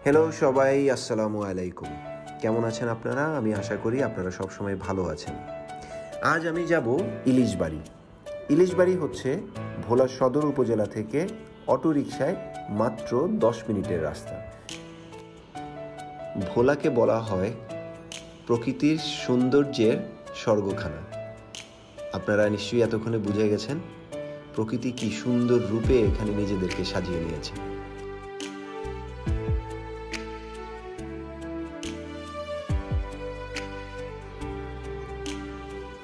Hello সবাই, আসসালামু আলাইকুম। কেমন আছেন আপনারা? আমি আশা করি আপনারা সবসময় ভালো আছেন। আজ আমি যাব ইলিশবাড়ি। ইলিশবাড়ি হচ্ছে ভোলা সদর উপজেলা থেকে অটোরিকশায় মাত্র 10 মিনিটের রাস্তা। ভোলাকে বলা হয় প্রকৃতির সৌন্দর্যের স্বর্গখানা। আপনারা নিশ্চয়ই এতক্ষণে বুঝে গেছেন প্রকৃতি কি সুন্দর রূপে এখানে নিজেদেরকে সাজিয়ে নিয়েছে।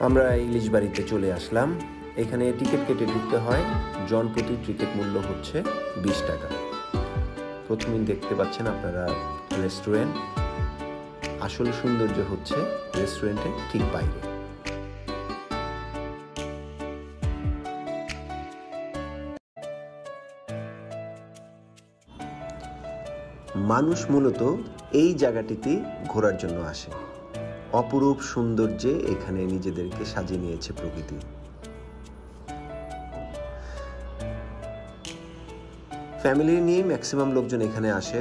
আমরা ইলিশবাড়িতে চলে আসলাম। এখানে টিকিট কেটে ঢুকতে হয়। জন প্রতি টিকিট মূল্য হচ্ছে 20 টাকা। প্রথমেই দেখতে পাচ্ছেন আপনারা রেস্টুরেন্ট। আসল সৌন্দর্য হচ্ছে রেস্টুরেন্টের ঠিক বাইরে। মানুষ মূলত এই জায়গাটিতে ঘোরার জন্য আসে। অপরূপ সৌন্দর্যে এখানে নিজেদেরকে সাজিয়ে নিয়েছে প্রকৃতি। ফ্যামিলি নিয়ে ম্যাক্সিমাম লোকজন এখানে আসে।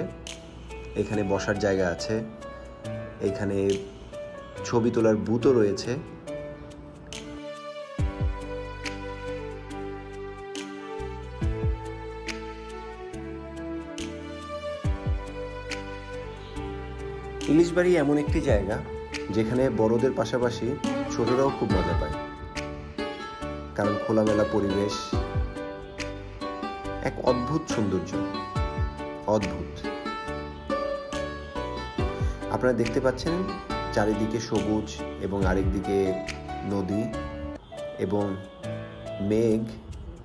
এখানে বসার জায়গা আছে, এখানে ছবি তোলার বুথও রয়েছে। ইলিশবাড়ি এমন একটি জায়গা যেখানে বড়দের পাশাপাশি ছোটরাও খুব মজা পায়, কারণ খোলামেলা পরিবেশ, এক অদ্ভুত সৌন্দর্য, অদ্ভুত। আপনারা দেখতে পাচ্ছেন চারিদিকে সবুজ এবং আরেকদিকে নদী এবং মেঘ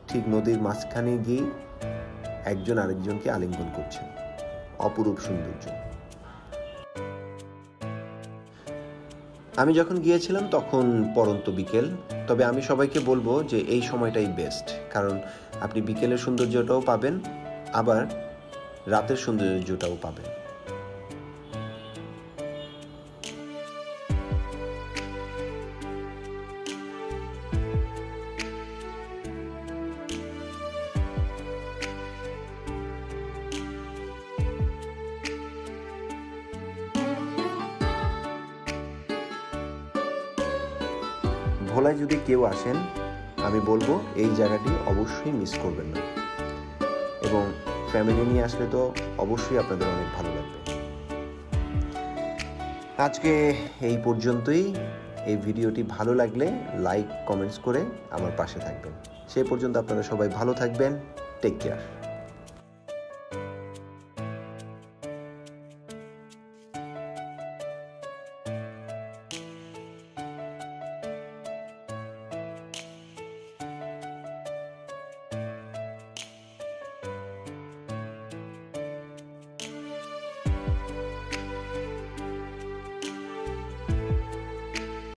ঠিক নদীর মাঝখানে গিয়ে একজন আরেকজনকে আলিঙ্গন করছে। অপরূপ সৌন্দর্য। আমি যখন গিয়েছিলাম তখন পড়ন্ত বিকেল, তবে আমি সবাইকে বলবো যে এই সময়টাই বেস্ট, কারণ আপনি বিকেলের সৌন্দর্যটাও পাবেন, আবার রাতের সৌন্দর্যটাও পাবেন। ভোলায় যদি কেউ আসেন, আমি বলবো এই জায়গাটি অবশ্যই মিস করবেন না, এবং ফ্যামিলি নিয়ে আসলে তো অবশ্যই আপনাদের অনেক ভালো লাগবে। আজকে এই পর্যন্তই। এই ভিডিওটি ভালো লাগলে লাইক কমেন্টস করে আমার পাশে থাকবেন। সেই পর্যন্ত আপনারা সবাই ভালো থাকবেন। Take care.